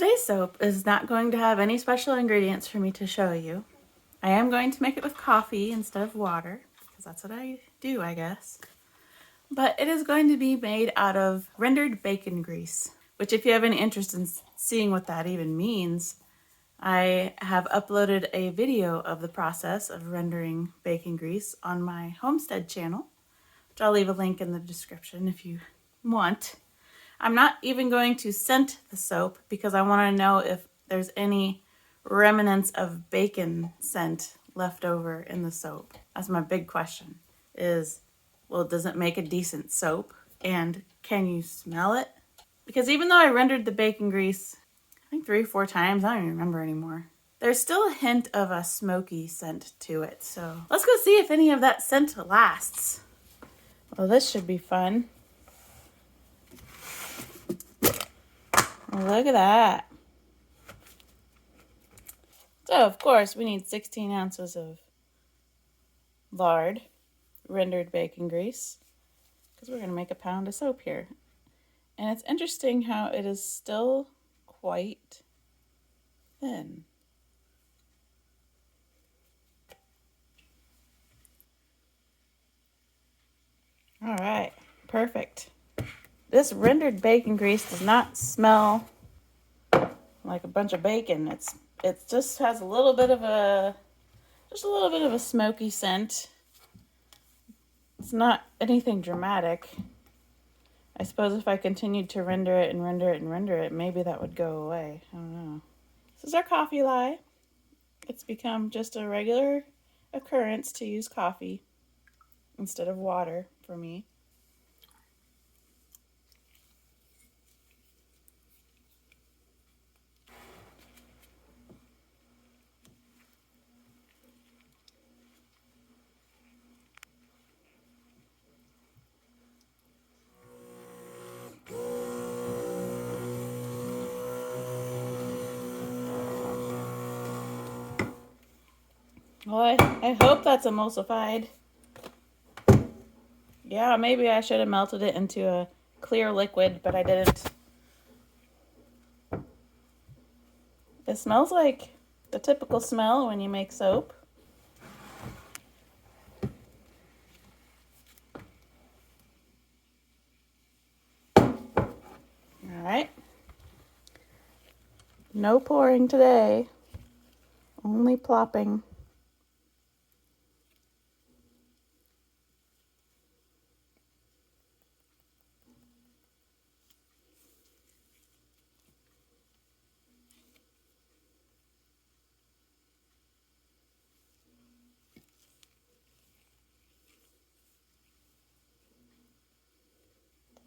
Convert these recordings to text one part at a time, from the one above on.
today's soap is not going to have any special ingredients for me to show you. I am going to make it with coffee instead of water, because that's what I do, I guess. But it is going to be made out of rendered bacon grease, which if you have any interest in seeing what that even means, I have uploaded a video of the process of rendering bacon grease on my Homestead channel, which I'll leave a link in the description if you want. I'm not even going to scent the soap because I want to know if there's any remnants of bacon scent left over in the soap. That's my big question is, well, does it make a decent soap? And can you smell it? Because even though I rendered the bacon grease, I think 3 or 4 times, I don't even remember anymore, there's still a hint of a smoky scent to it. So let's go see if any of that scent lasts. Well, this should be fun. Look at that. So, of course, we need 16 ounces of lard, rendered bacon grease, because we're going to make a pound of soap here. And it's interesting how it is still quite thin. All right, perfect. This rendered bacon grease does not smell like a bunch of bacon. It just has a little bit of a smoky scent. It's not anything dramatic. I suppose if I continued to render it and render it and render it, maybe that would go away. I don't know. This is our coffee lye. It's become just a regular occurrence to use coffee instead of water for me. Well, I hope that's emulsified. Yeah, maybe I should have melted it into a clear liquid, but I didn't. It smells like the typical smell when you make soap. All right. No pouring today, only plopping.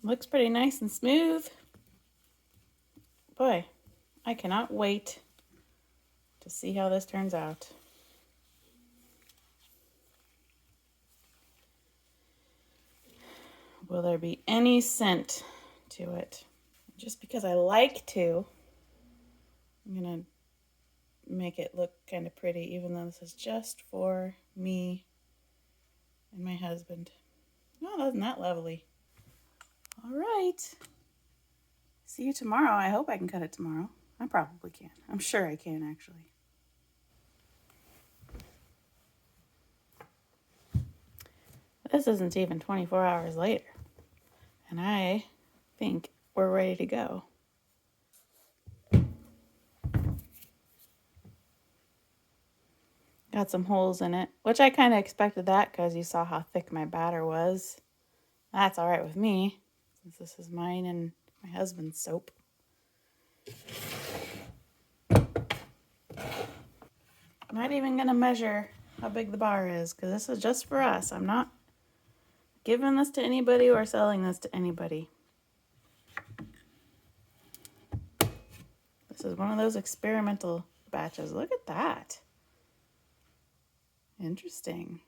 Looks pretty nice and smooth. Boy, I cannot wait to see how this turns out. Will there be any scent to it? Just because I like to, I'm going to make it look kind of pretty, even though this is just for me and my husband. Oh, isn't that lovely? All right. See you tomorrow. I hope I can cut it tomorrow. I probably can. I'm sure I can, actually. This isn't even 24 hours later. And I think we're ready to go. Got some holes in it, which I kind of expected that because you saw how thick my batter was. That's all right with me, since this is mine and my husband's soap. I'm not even going to measure how big the bar is because this is just for us. I'm not giving this to anybody or selling this to anybody. This is one of those experimental batches. Look at that. Interesting.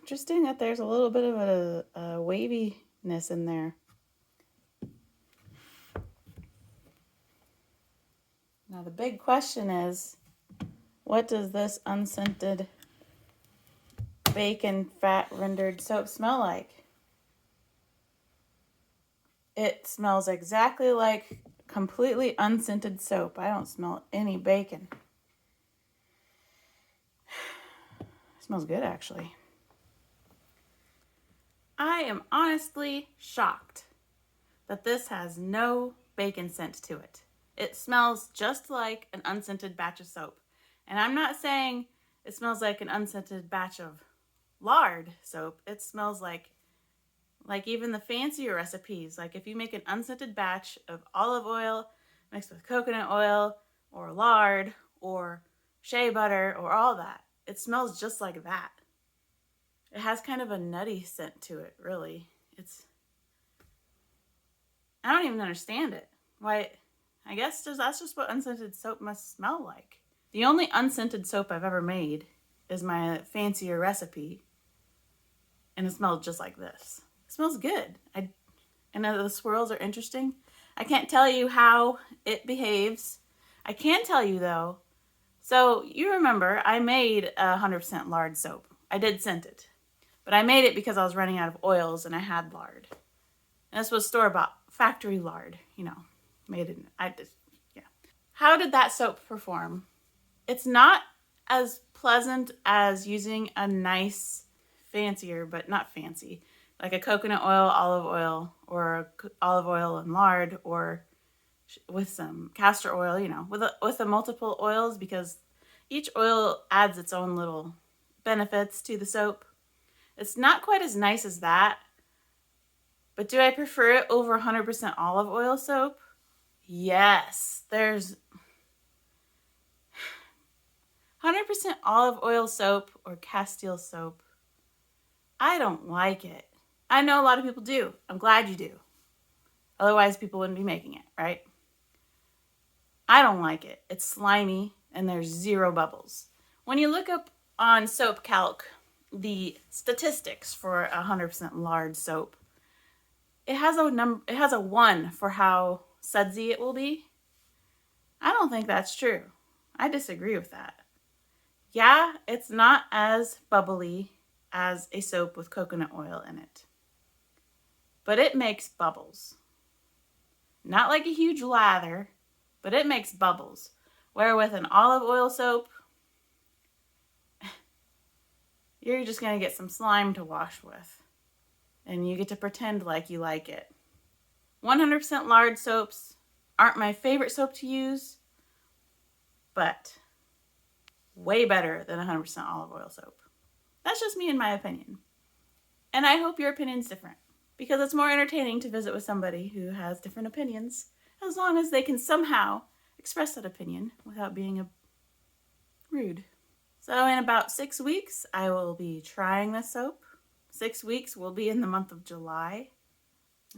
Interesting that there's a little bit of a waviness in there. Now the big question is, what does this unscented bacon fat rendered soap smell like? It smells exactly like completely unscented soap. I don't smell any bacon. It smells good, actually. I am honestly shocked that this has no bacon scent to it. It smells just like an unscented batch of soap. And I'm not saying it smells like an unscented batch of lard soap. It smells like even the fancier recipes. Like if you make an unscented batch of olive oil mixed with coconut oil or lard or shea butter or all that, it smells just like that. It has kind of a nutty scent to it, really. I don't even understand it. Why? I guess that's just what unscented soap must smell like. The only unscented soap I've ever made is my fancier recipe, and it smelled just like this. It smells good. And the swirls are interesting. I can't tell you how it behaves. I can tell you though. So you remember I made 100% lard soap. I did scent it, but I made it because I was running out of oils and I had lard. And this was store-bought factory lard, made in, yeah. How did that soap perform? It's not as pleasant as using a nice, fancier, but not fancy, like a coconut oil, olive oil, or olive oil and lard, or with some castor oil, with the multiple oils, because each oil adds its own little benefits to the soap. It's not quite as nice as that. But do I prefer it over 100% olive oil soap? Yes. There's 100% olive oil soap or Castile soap. I don't like it. I know a lot of people do. I'm glad you do. Otherwise, people wouldn't be making it, right? I don't like it. It's slimy and there's zero bubbles. When you look up on Soap Calc the statistics for 100% lard soap, it has a 1 for how sudsy it will be. I don't think that's true. I disagree with that. Yeah, it's not as bubbly as a soap with coconut oil in it, but it makes bubbles. Not like a huge lather, but it makes bubbles. Where with an olive oil soap, you're just going to get some slime to wash with, and you get to pretend like you like it. 100% lard soaps aren't my favorite soap to use, but way better than 100% olive oil soap. That's just me in my opinion. And I hope your opinion's different, because it's more entertaining to visit with somebody who has different opinions, as long as they can somehow express that opinion without being rude. So in about 6 weeks, I will be trying this soap. 6 weeks will be in the month of July.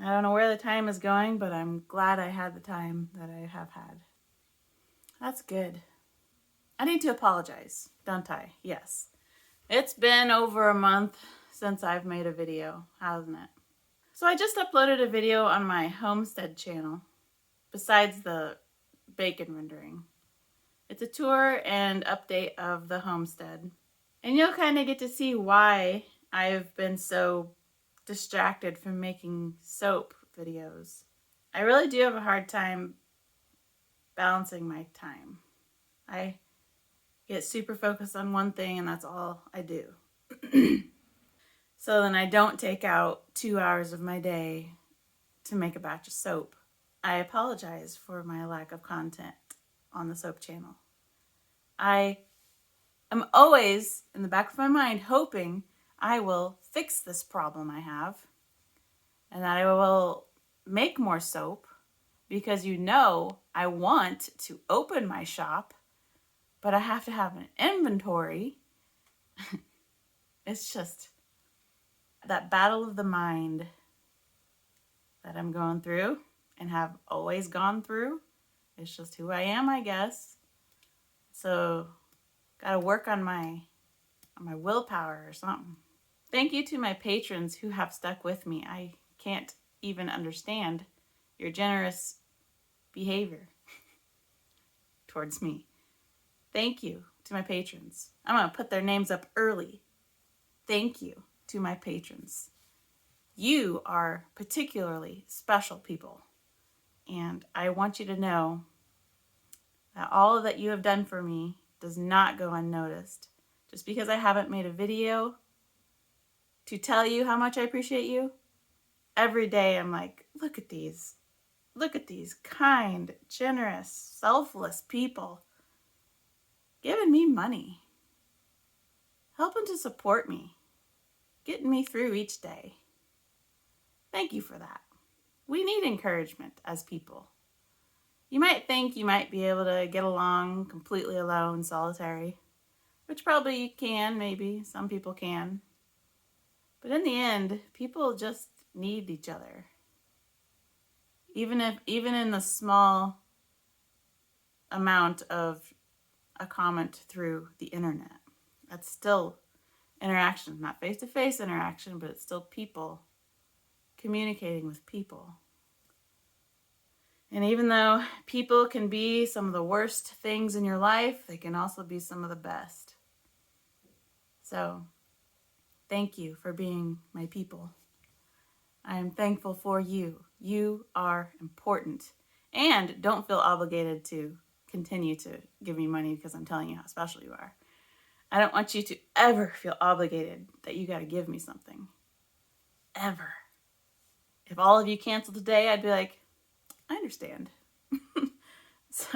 I don't know where the time is going, but I'm glad I had the time that I have had. That's good. I need to apologize, don't I? Yes. It's been over a month since I've made a video, hasn't it? So I just uploaded a video on my Homestead channel, besides the bacon rendering. It's a tour and update of the homestead. And you'll kind of get to see why I've been so distracted from making soap videos. I really do have a hard time balancing my time. I get super focused on one thing and that's all I do. So then I don't take out 2 hours of my day to make a batch of soap. I apologize for my lack of content on the soap channel. I am always, in the back of my mind, hoping I will fix this problem I have and that I will make more soap, because I want to open my shop, but I have to have an inventory. It's just that battle of the mind that I'm going through and have always gone through. It's just who I am, I guess. So, gotta work on my willpower or something. Thank you to my patrons who have stuck with me. I can't even understand your generous behavior towards me. Thank you to my patrons. I'm going to put their names up early. Thank you to my patrons. You are particularly special people. And I want you to know that all that you have done for me does not go unnoticed. Just because I haven't made a video to tell you how much I appreciate you, every day I'm like, look at these kind, generous, selfless people giving me money, helping to support me, getting me through each day. Thank you for that. We need encouragement as people. You might think you might be able to get along completely alone, solitary, which probably you can, maybe. Some people can. But in the end, people just need each other. Even in the small amount of a comment through the internet, that's still interaction, not face-to-face interaction, but it's still people communicating with people. And even though people can be some of the worst things in your life, they can also be some of the best. So, thank you for being my people. I am thankful for you. You are important. And don't feel obligated to continue to give me money because I'm telling you how special you are. I don't want you to ever feel obligated that you got to give me something. Ever. If all of you canceled today, I'd be like, I understand. So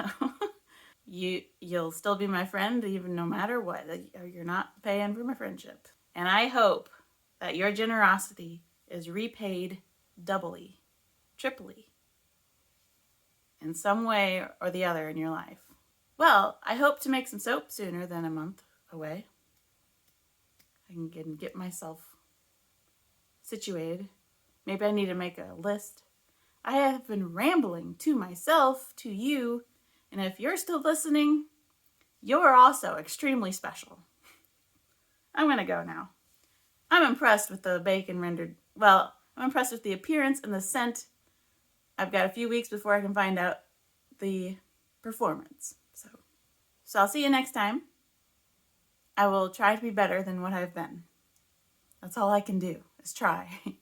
you'll still be my friend even no matter what. You're not paying for my friendship. And I hope that your generosity is repaid doubly, triply, in some way or the other in your life. Well, I hope to make some soap sooner than a month away. I can get myself situated. Maybe I need to make a list. I have been rambling to myself, to you, and if you're still listening, you're also extremely special. I'm going to go now. I'm impressed with the bacon rendered. Well, I'm impressed with the appearance and the scent. I've got a few weeks before I can find out the performance. So I'll see you next time. I will try to be better than what I've been. That's all I can do, is try.